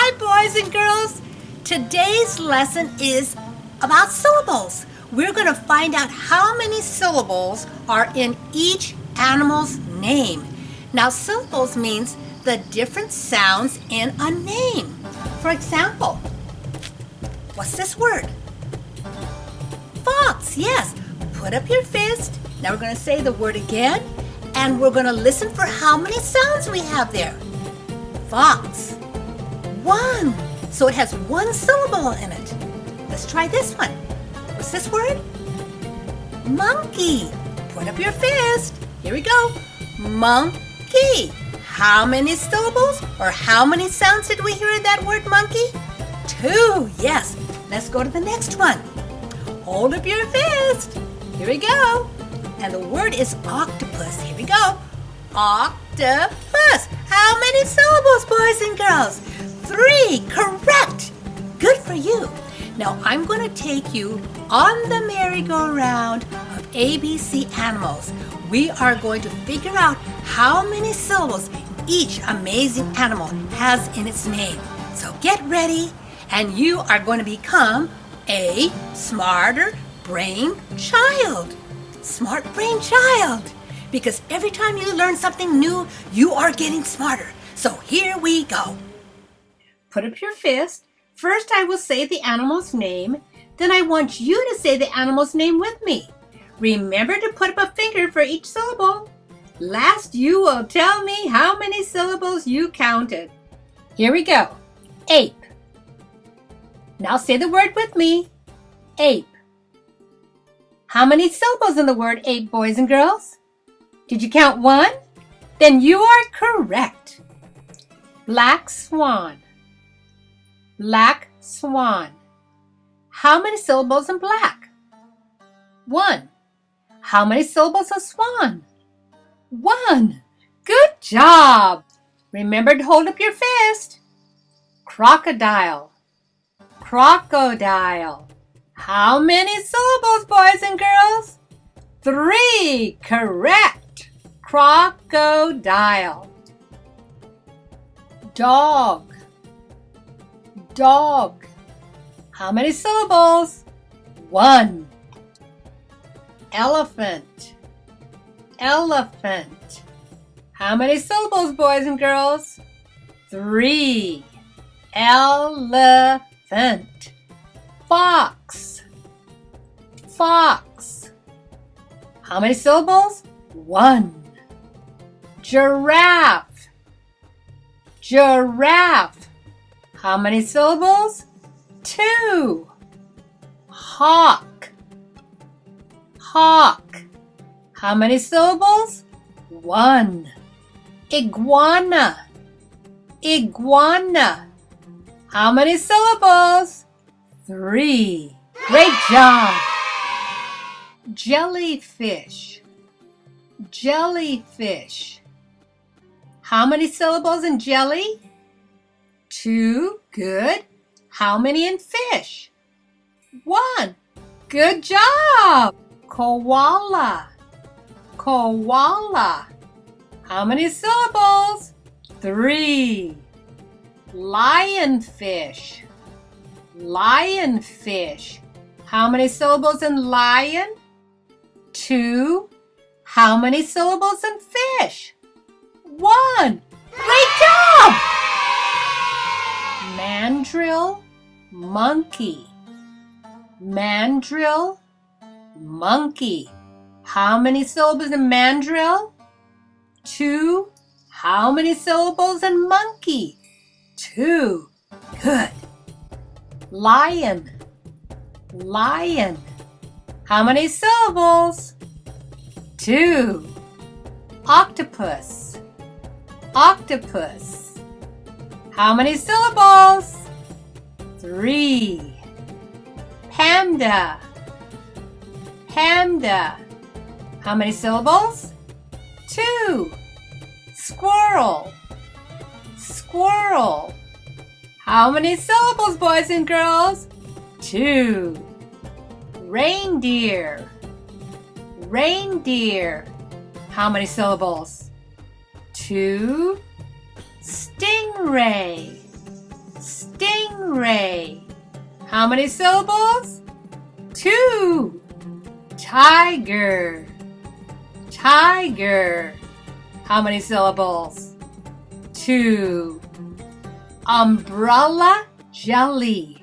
Hi, boys and girls. Today's lesson is about syllables. We're going to find out how many syllables are in each animal's name. Now, syllables means the different sounds in a name. For example, what's this word? Fox, yes. Put up your fist. Now we're going to say the word again, and we're going to listen for how many sounds we have there. Fox. One. So it has one syllable in it. Let's try this one. What's this word? Monkey. Put up your fist. Here we go. Monkey. How many syllables or how many sounds did we hear in that word monkey? 2. Yes. Let's go to the next one. Hold up your fist. Here we go. And the word is octopus. Here we go. Octopus. How many syllables, boys and girls? 3. Correct. Good for you. Now I'm going to take you on the merry-go-round of ABC animals. We are going to figure out how many syllables each amazing animal has in its name. So get ready, and you are going to become a smarter brain child. Smart brain child. Because every time you learn something new, you are getting smarter. So here we go. Put up your fist. First I will say the animal's name. Then I want you to say the animal's name with me. Remember to put up a finger for each syllable. Last, you will tell me how many syllables you counted. Here we go. Ape. Now say the word with me. Ape. How many syllables in the word ape, boys and girls? Did you count 1? Then you are correct. Black swan. Black swan. How many syllables in black? 1. How many syllables is swan? 1. Good job. Remember to hold up your fist. Crocodile. Crocodile. How many syllables, boys and girls? 3. Correct. Crocodile. Dog. Dog. How many syllables? 1. Elephant. Elephant. How many syllables, boys and girls? 3. Elephant. Fox. Fox. How many syllables? 1. Giraffe. Giraffe. How many syllables? 2. Hawk. Hawk. How many syllables? 1. Iguana. Iguana. How many syllables? 3. Great job. Jellyfish. Jellyfish. How many syllables in jelly? 2. Good. How many in fish? 1. Good job. Koala. Koala. How many syllables? 3. Lionfish. Lionfish. How many syllables in lion? 2. How many syllables in fish? 1. Great job! Mandrill, monkey. Mandrill, monkey. How many syllables in mandrill? 2. How many syllables in monkey? 2. Good. Lion. Lion. How many syllables? 2. Octopus. Octopus. How many syllables? 3. Panda. Panda. How many syllables? 2. Squirrel. Squirrel. How many syllables, boys and girls? 2. Reindeer. Reindeer. How many syllables? 2. Stingray. Stingray. How many syllables? 2. Tiger. Tiger. How many syllables? 2. Umbrella jelly.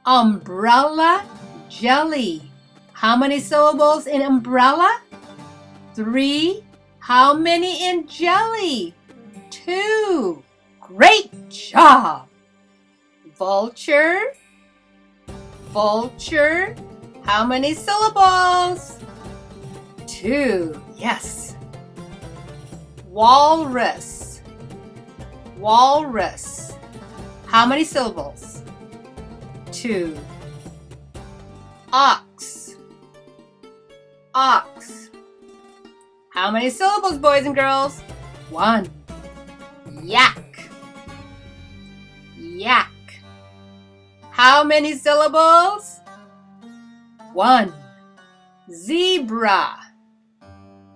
Umbrella jelly. How many syllables in umbrella? 3. How many in jelly? 2. Great job! Vulture. Vulture. How many syllables? 2. Yes. Walrus. Walrus. How many syllables? 2. Ox. Ox. How many syllables, boys and girls? 1. Yak. Yak. How many syllables? 1. Zebra.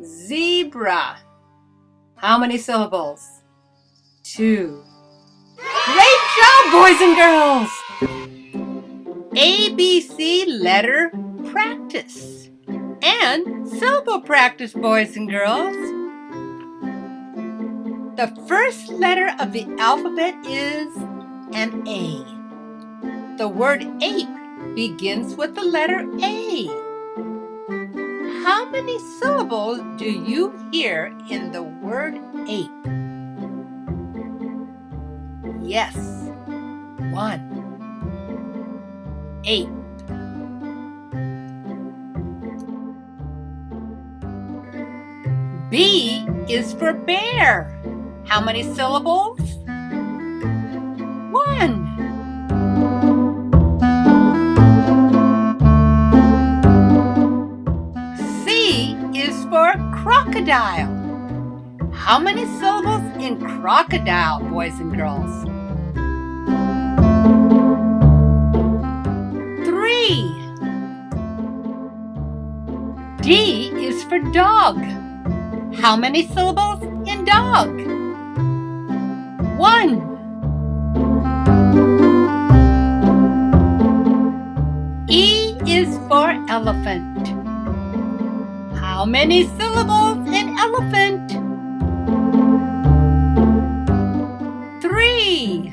Zebra. How many syllables? 2. Great job, boys and girls! ABC letter practice and syllable practice, boys and girls. The first letter of the alphabet is an A. The word ape begins with the letter A. How many syllables do you hear in the word ape? Yes, 1. Ape. B is for bear. How many syllables? 1. C is for crocodile. How many syllables in crocodile, boys and girls? 3. D is for dog. How many syllables in dog? 1. E is for elephant. How many syllables in elephant? 3.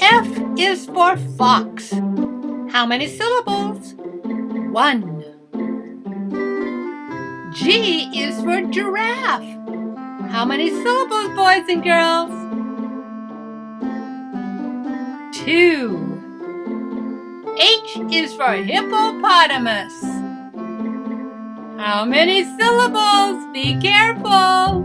F is for fox. How many syllables? 1. G is for giraffe. How many syllables, boys and girls? 2. H is for hippopotamus. How many syllables? Be careful.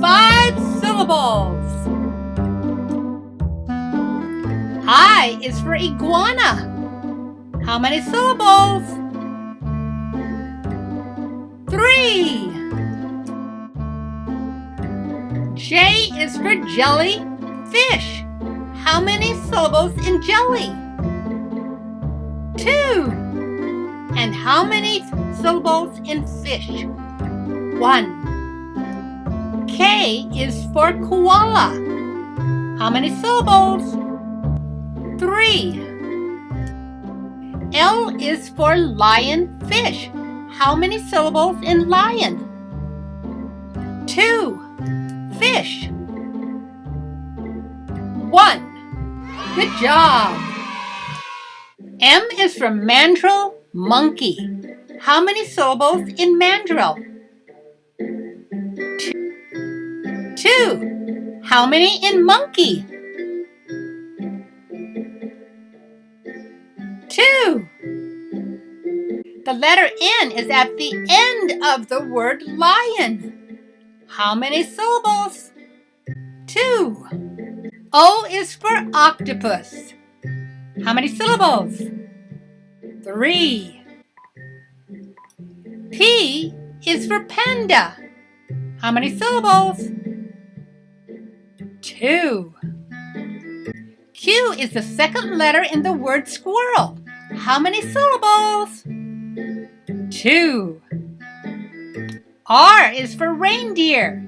5 syllables. I is for iguana. How many syllables? 3. J is for jellyfish. How many syllables in jelly? 2. And how many syllables in fish? 1. K is for koala. How many syllables? 3. L is for lionfish. How many syllables in lion? 2. Fish. 1. Good job. M is for mandrill, monkey. How many syllables in mandrill? 2. How many in monkey? 2. The letter N is at the end of the word lion. How many syllables? 2. O is for octopus. How many syllables? 3. P is for panda. How many syllables? 2. Q Q is the second letter in the word squirrel. How many syllables? 2. R is for reindeer.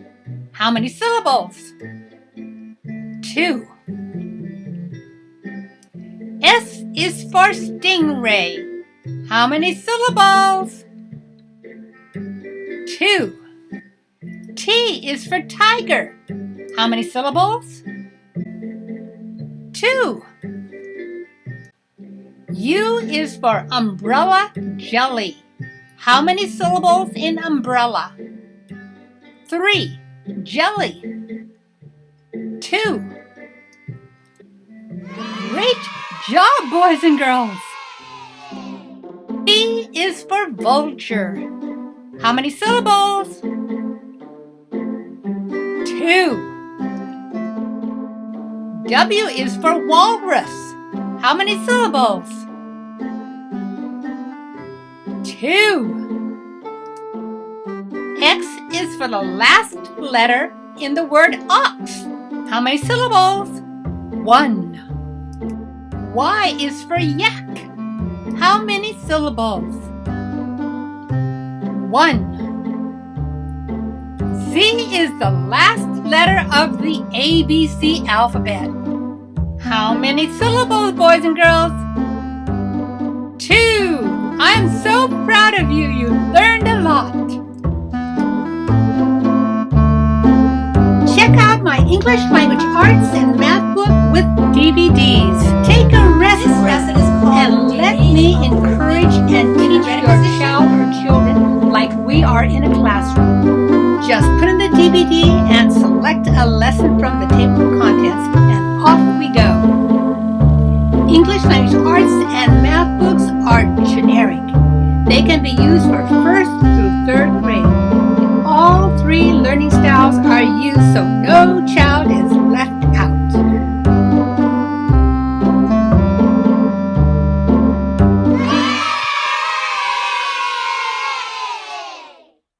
How many syllables? 2. S is for stingray. How many syllables? 2. T is for tiger. How many syllables? 2. U is for umbrella jelly. How many syllables in umbrella? 3. Jelly. 2. Great job, boys and girls! V is for vulture. How many syllables? 2. W is for walrus. How many syllables? 2. X is for the last letter in the word ox. How many syllables? 1. Y is for yak. How many syllables? 1. Z is the last letter of the ABC alphabet. How many syllables, boys and girls? 2. I'm so proud of you. You learned a lot. Check out my English language arts and math book with DVDs. Take a rest and let me encourage and teach your child or children like we are in a classroom. Just put in the DVD and select a lesson from the table of contents, and off we go. English language arts and math books are generic. They can be used